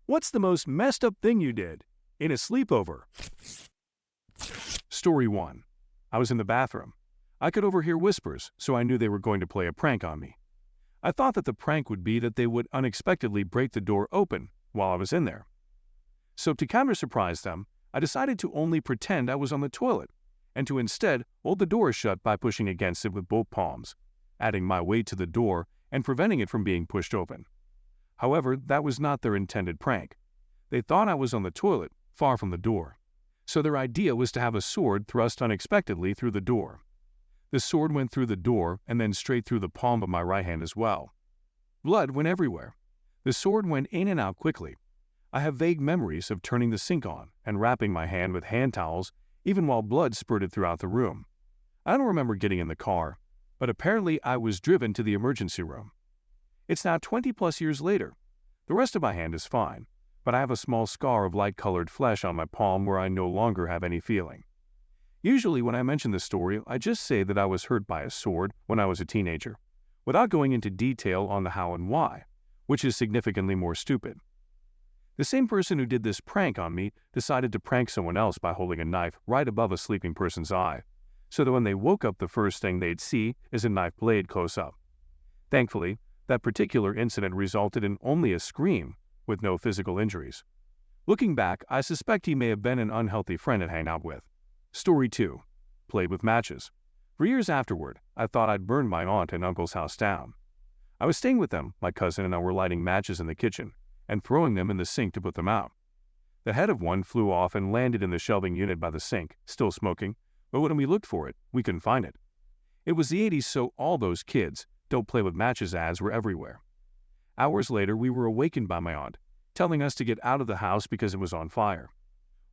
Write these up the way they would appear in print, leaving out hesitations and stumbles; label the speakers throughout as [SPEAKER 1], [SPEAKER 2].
[SPEAKER 1] What's the most messed up thing you did in a sleepover? Story 1. I was in the bathroom. I could overhear whispers, so I knew they were going to play a prank on me. I thought that the prank would be that they would unexpectedly break the door open while I was in there. So to counter-surprise them, I decided to only pretend I was on the toilet, and to instead hold the door shut by pushing against it with both palms, adding my weight to the door and preventing it from being pushed open. However, that was not their intended prank. They thought I was on the toilet, far from the door. So their idea was to have a sword thrust unexpectedly through the door. The sword went through the door and then straight through the palm of my right hand as well. Blood went everywhere. The sword went in and out quickly. I have vague memories of turning the sink on and wrapping my hand with hand towels even while blood spurted throughout the room. I don't remember getting in the car, but apparently I was driven to the emergency room. It's now 20+ years later. The rest of my hand is fine, but I have a small scar of light-colored flesh on my palm where I no longer have any feeling. Usually when I mention this story, I just say that I was hurt by a sword when I was a teenager, without going into detail on the how and why, which is significantly more stupid. The same person who did this prank on me decided to prank someone else by holding a knife right above a sleeping person's eye, so that when they woke up the first thing they'd see is a knife blade close up. Thankfully, that particular incident resulted in only a scream, with no physical injuries. Looking back, I suspect he may have been an unhealthy friend to hang out with. Story 2. Played with matches. For years afterward, I thought I'd burned my aunt and uncle's house down. I was staying with them, my cousin and I were lighting matches in the kitchen, and throwing them in the sink to put them out. The head of one flew off and landed in the shelving unit by the sink, still smoking, but when we looked for it, we couldn't find it. It was the 80s, so all those kids, "Don't play with matches" ads were everywhere. Hours later, we were awakened by my aunt, telling us to get out of the house because it was on fire.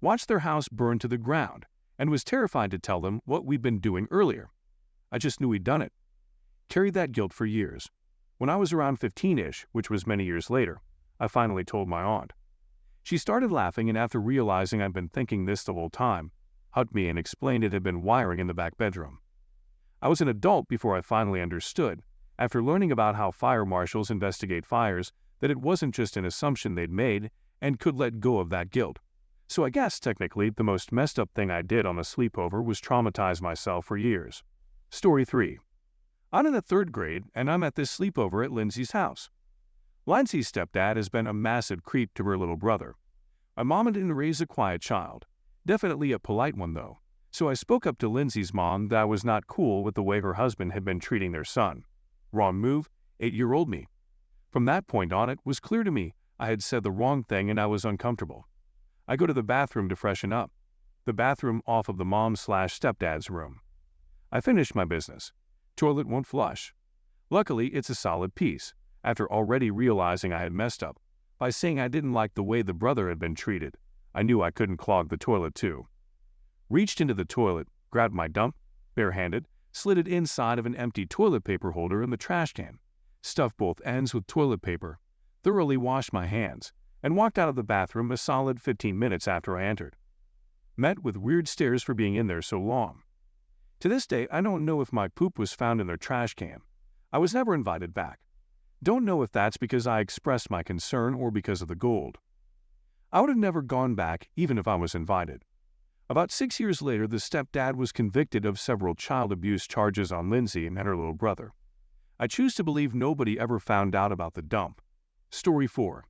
[SPEAKER 1] Watched their house burn to the ground, and was terrified to tell them what we'd been doing earlier. I just knew we'd done it. Carried that guilt for years. When I was around 15-ish, which was many years later, I finally told my aunt. She started laughing, and after realizing I'd been thinking this the whole time, hugged me and explained it had been wiring in the back bedroom. I was an adult before I finally understood, after learning about how fire marshals investigate fires, that it wasn't just an assumption they'd made and could let go of that guilt. So I guess technically the most messed up thing I did on a sleepover was traumatize myself for years. Story 3. I'm in the 3rd grade and I'm at this sleepover at Lindsay's house. Lindsay's stepdad has been a massive creep to her little brother. My mom didn't raise a quiet child. Definitely a polite one though. So I spoke up to Lindsay's mom that I was not cool with the way her husband had been treating their son. Wrong move, 8-year-old me. From that point on, it was clear to me I had said the wrong thing and I was uncomfortable. I go to the bathroom to freshen up. The bathroom off of the mom/stepdad's room. I finished my business. Toilet won't flush. Luckily, it's a solid piece, after already realizing I had messed up. By saying I didn't like the way the brother had been treated, I knew I couldn't clog the toilet too. Reached into the toilet, grabbed my dump, barehanded, slid it inside of an empty toilet paper holder in the trash can, stuffed both ends with toilet paper, thoroughly washed my hands, and walked out of the bathroom a solid 15 minutes after I entered. Met with weird stares for being in there so long. To this day, I don't know if my poop was found in their trash can. I was never invited back. Don't know if that's because I expressed my concern or because of the gold. I would have never gone back even if I was invited. About 6 years later, the stepdad was convicted of several child abuse charges on Lindsay and her little brother. I choose to believe nobody ever found out about the dump. Story 4.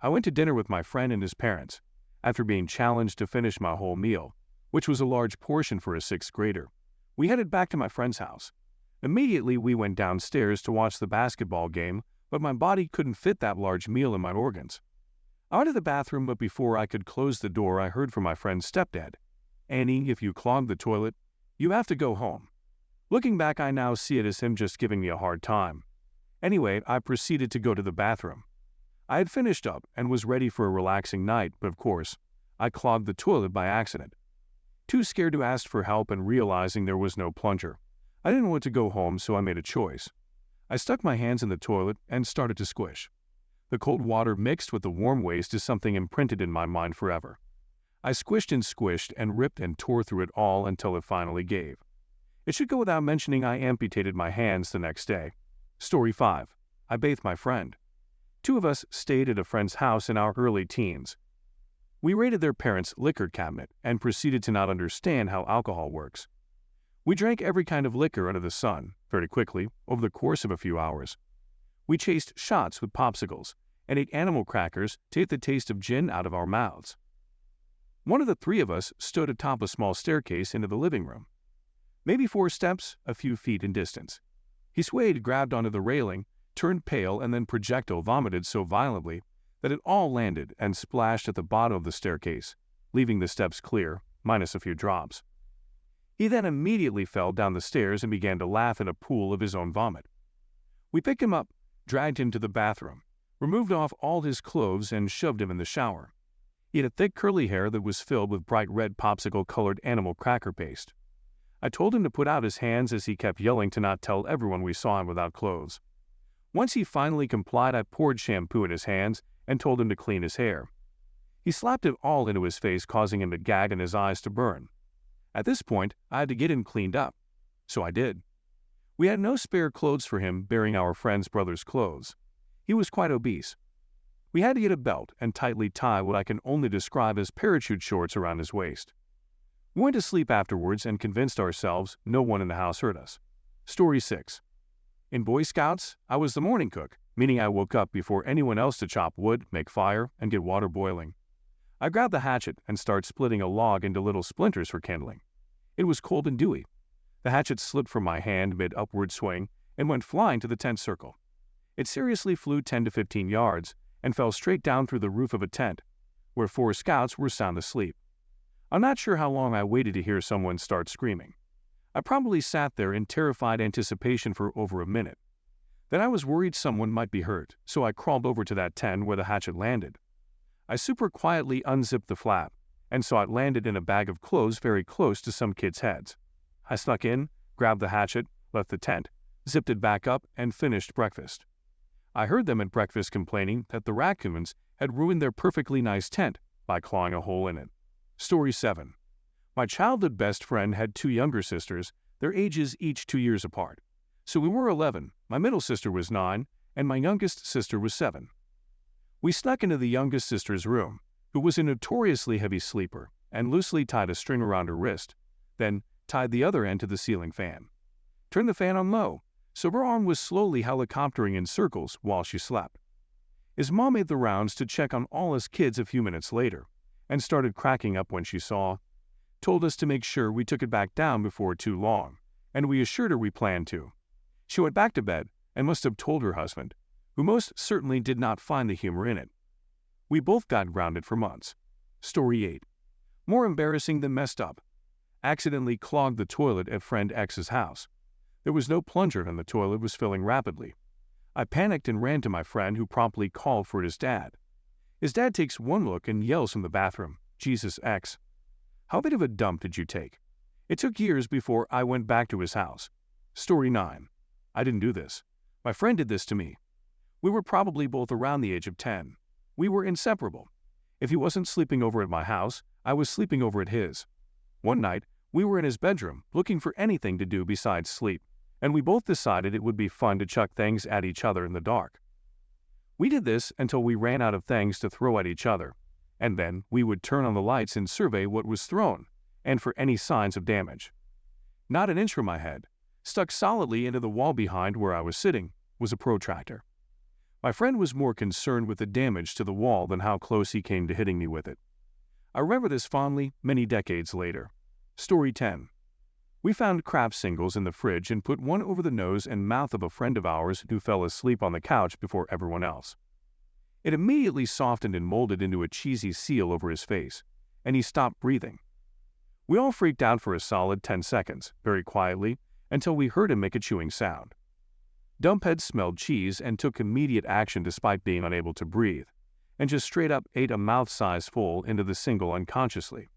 [SPEAKER 1] I went to dinner with my friend and his parents. After being challenged to finish my whole meal, which was a large portion for a 6th grader, we headed back to my friend's house. Immediately, we went downstairs to watch the basketball game, but my body couldn't fit that large meal in my organs. I went to the bathroom, but before I could close the door, I heard from my friend's stepdad, "Annie, if you clog the toilet, you have to go home." Looking back, I now see it as him just giving me a hard time. Anyway, I proceeded to go to the bathroom. I had finished up and was ready for a relaxing night, but of course, I clogged the toilet by accident. Too scared to ask for help and realizing there was no plunger, I didn't want to go home, so I made a choice. I stuck my hands in the toilet and started to squish. The cold water mixed with the warm waste is something imprinted in my mind forever. I squished and ripped and tore through it all until it finally gave. It should go without mentioning I amputated my hands the next day. Story 5. I bathed my friend. Two of us stayed at a friend's house in our early teens. We raided their parents' liquor cabinet and proceeded to not understand how alcohol works. We drank every kind of liquor under the sun, very quickly, over the course of a few hours. We chased shots with popsicles and ate animal crackers to get the taste of gin out of our mouths. One of the three of us stood atop a small staircase into the living room. Maybe 4 steps, a few feet in distance. He swayed, grabbed onto the railing, turned pale, and then projectile vomited so violently that it all landed and splashed at the bottom of the staircase, leaving the steps clear, minus a few drops. He then immediately fell down the stairs and began to laugh in a pool of his own vomit. We picked him up, dragged him to the bathroom, removed off all his clothes, and shoved him in the shower. He had thick curly hair that was filled with bright red popsicle-colored animal cracker paste. I told him to put out his hands as he kept yelling to not tell everyone we saw him without clothes. Once he finally complied, I poured shampoo in his hands and told him to clean his hair. He slapped it all into his face, causing him to gag and his eyes to burn. At this point, I had to get him cleaned up, so I did. We had no spare clothes for him, bearing our friend's brother's clothes. He was quite obese. We had to get a belt and tightly tie what I can only describe as parachute shorts around his waist. We went to sleep afterwards and convinced ourselves no one in the house heard us. Story 6. In Boy Scouts, I was the morning cook, meaning I woke up before anyone else to chop wood, make fire, and get water boiling. I grabbed the hatchet and started splitting a log into little splinters for kindling. It was cold and dewy. The hatchet slipped from my hand mid-upward swing and went flying to the tent circle. It seriously flew 10 to 15 yards and fell straight down through the roof of a tent, where 4 scouts were sound asleep. I'm not sure how long I waited to hear someone start screaming. I probably sat there in terrified anticipation for over a minute. Then I was worried someone might be hurt, so I crawled over to that tent where the hatchet landed. I super quietly unzipped the flap and saw it landed in a bag of clothes very close to some kids' heads. I snuck in, grabbed the hatchet, left the tent, zipped it back up, and finished breakfast. I heard them at breakfast complaining that the raccoons had ruined their perfectly nice tent by clawing a hole in it. Story 7. My childhood best friend had 2 younger sisters, their ages each 2 years apart. So we were 11, my middle sister was 9, and my youngest sister was 7. We snuck into the youngest sister's room, who was a notoriously heavy sleeper, and loosely tied a string around her wrist, then tied the other end to the ceiling fan. Turned the fan on low, so her arm was slowly helicoptering in circles while she slept. His mom made the rounds to check on all us kids a few minutes later, and started cracking up when she told us to make sure we took it back down before too long, and we assured her we planned to. She went back to bed and must have told her husband, who most certainly did not find the humor in it. We both got grounded for months. Story 8. More embarrassing than messed up. Accidentally clogged the toilet at friend X's house. There was no plunger and the toilet was filling rapidly. I panicked and ran to my friend, who promptly called for his dad. His dad takes one look and yells from the bathroom, "Jesus, X. How big of a dump did you take?" It took years before I went back to his house. Story 9. I didn't do this. My friend did this to me. We were probably both around the age of 10. We were inseparable. If he wasn't sleeping over at my house, I was sleeping over at his. One night, we were in his bedroom, looking for anything to do besides sleep, and we both decided it would be fun to chuck things at each other in the dark. We did this until we ran out of things to throw at each other, and then we would turn on the lights and survey what was thrown, and for any signs of damage. Not an inch from my head, stuck solidly into the wall behind where I was sitting, was a protractor. My friend was more concerned with the damage to the wall than how close he came to hitting me with it. I remember this fondly many decades later. Story 10. We found craft singles in the fridge and put one over the nose and mouth of a friend of ours who fell asleep on the couch before everyone else. It immediately softened and molded into a cheesy seal over his face, and he stopped breathing. We all freaked out for a solid 10 seconds, very quietly, until we heard him make a chewing sound. Dumphead smelled cheese and took immediate action despite being unable to breathe, and just straight up ate a mouth-size full into the single unconsciously.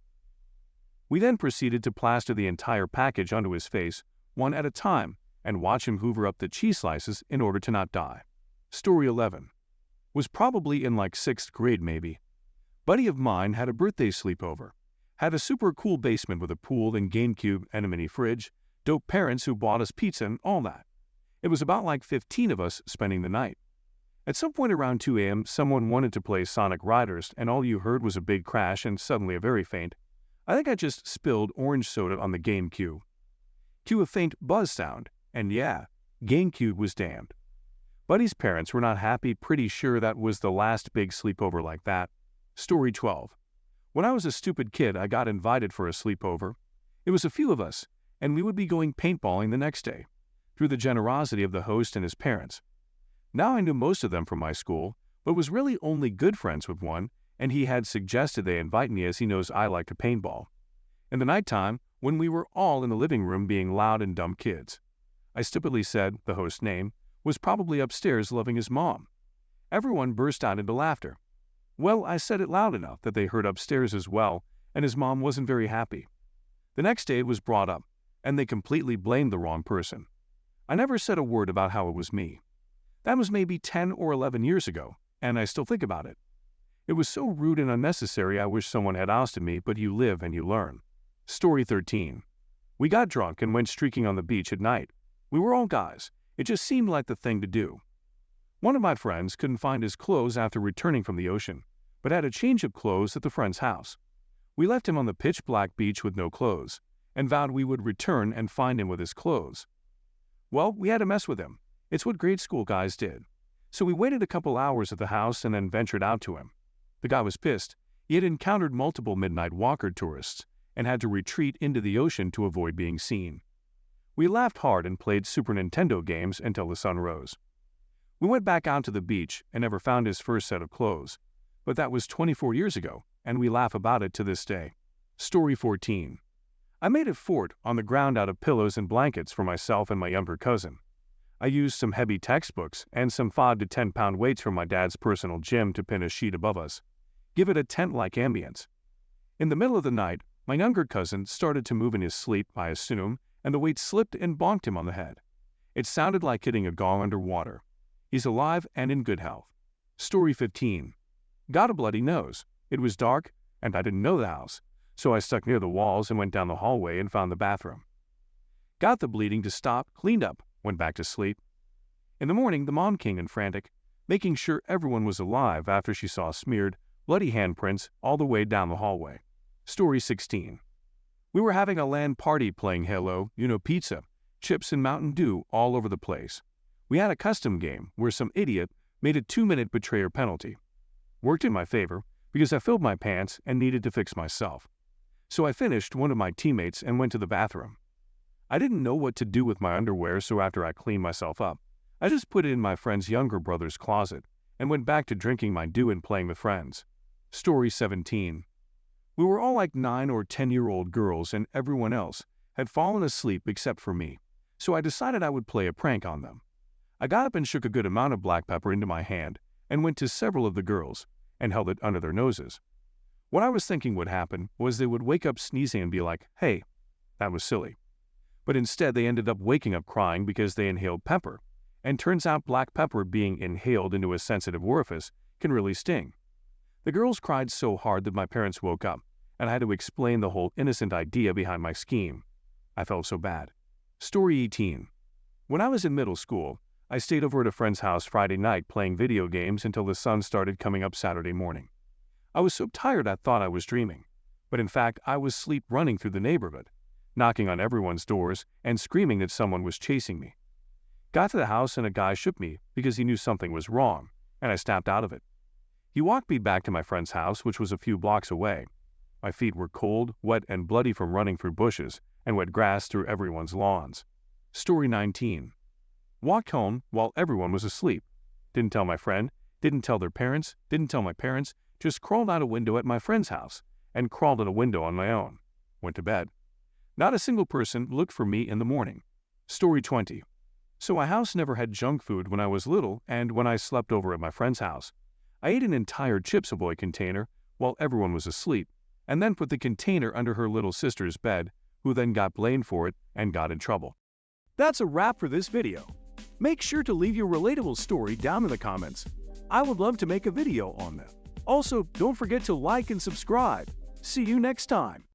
[SPEAKER 1] We then proceeded to plaster the entire package onto his face, one at a time, and watch him hoover up the cheese slices in order to not die. Story 11. Was probably in like 6th grade maybe. Buddy of mine had a birthday sleepover. Had a super cool basement with a pool and GameCube and a mini fridge, dope parents who bought us pizza and all that. It was about like 15 of us spending the night. At some point around 2 a.m., someone wanted to play Sonic Riders, and all you heard was a big crash and suddenly a very faint. I think I just spilled orange soda on the GameCube. Cue a faint buzz sound, and yeah, GameCube was damned. Buddy's parents were not happy, pretty sure that was the last big sleepover like that. Story 12. When I was a stupid kid, I got invited for a sleepover. It was a few of us, and we would be going paintballing the next day, through the generosity of the host and his parents. Now I knew most of them from my school, but was really only good friends with one, and he had suggested they invite me as he knows I like to paintball. In the nighttime, when we were all in the living room being loud and dumb kids, I stupidly said the host's name was probably upstairs loving his mom. Everyone burst out into laughter. Well, I said it loud enough that they heard upstairs as well, and his mom wasn't very happy. The next day it was brought up, and they completely blamed the wrong person. I never said a word about how it was me. That was maybe 10 or 11 years ago, and I still think about it. It was so rude and unnecessary I wish someone had ousted me, but you live and you learn. Story 13. We got drunk and went streaking on the beach at night. We were all guys. It just seemed like the thing to do. One of my friends couldn't find his clothes after returning from the ocean, but had a change of clothes at the friend's house. We left him on the pitch-black beach with no clothes, and vowed we would return and find him with his clothes. Well, we had to mess with him. It's what grade school guys did. So we waited a couple hours at the house and then ventured out to him. The guy was pissed. He had encountered multiple midnight walker tourists and had to retreat into the ocean to avoid being seen. We laughed hard and played Super Nintendo games until the sun rose. We went back out to the beach and never found his first set of clothes, but that was 24 years ago, and we laugh about it to this day. Story 14. I made a fort on the ground out of pillows and blankets for myself and my younger cousin. I used some heavy textbooks and some 5 to 10-pound weights from my dad's personal gym to pin a sheet above us, give it a tent-like ambience. In the middle of the night, my younger cousin started to move in his sleep, I assume, and the weight slipped and bonked him on the head. It sounded like hitting a gong underwater. He's alive and in good health. Story 15. Got a bloody nose. It was dark, and I didn't know the house, so I stuck near the walls and went down the hallway and found the bathroom. Got the bleeding to stop, cleaned up, went back to sleep. In the morning, the mom came in frantic, making sure everyone was alive after she saw smeared, bloody handprints all the way down the hallway. Story 16. We were having a LAN party playing Halo, pizza, chips and Mountain Dew all over the place. We had a custom game where some idiot made a 2-minute betrayer penalty. Worked in my favor because I filled my pants and needed to fix myself. So I finished one of my teammates and went to the bathroom. I didn't know what to do with my underwear, so after I cleaned myself up, I just put it in my friend's younger brother's closet and went back to drinking my Dew and playing with friends. Story 17. We were all like 9 or 10-year-old girls and everyone else had fallen asleep except for me, so I decided I would play a prank on them. I got up and shook a good amount of black pepper into my hand and went to several of the girls and held it under their noses. What I was thinking would happen was they would wake up sneezing and be like, "Hey, that was silly." But instead they ended up waking up crying because they inhaled pepper, and turns out black pepper being inhaled into a sensitive orifice can really sting. The girls cried so hard that my parents woke up, and I had to explain the whole innocent idea behind my scheme. I felt so bad. Story 18. When I was in middle school, I stayed over at a friend's house Friday night playing video games until the sun started coming up Saturday morning. I was so tired I thought I was dreaming, but in fact I was sleep running through the neighborhood, knocking on everyone's doors and screaming that someone was chasing me. Got to the house and a guy shook me because he knew something was wrong, and I snapped out of it. He walked me back to my friend's house, which was a few blocks away. My feet were cold, wet, and bloody from running through bushes and wet grass through everyone's lawns. Story 19. Walked home while everyone was asleep. Didn't tell my friend, didn't tell their parents, didn't tell my parents, just crawled out a window at my friend's house and crawled in a window on my own. Went to bed. Not a single person looked for me in the morning. Story 20. So my house never had junk food when I was little, and when I slept over at my friend's house, I ate an entire Chips Ahoy container while everyone was asleep, and then put the container under her little sister's bed, who then got blamed for it and got in trouble. That's a wrap for this video. Make sure to leave your relatable story down in the comments. I would love to make a video on them. Also, don't forget to like and subscribe. See you next time.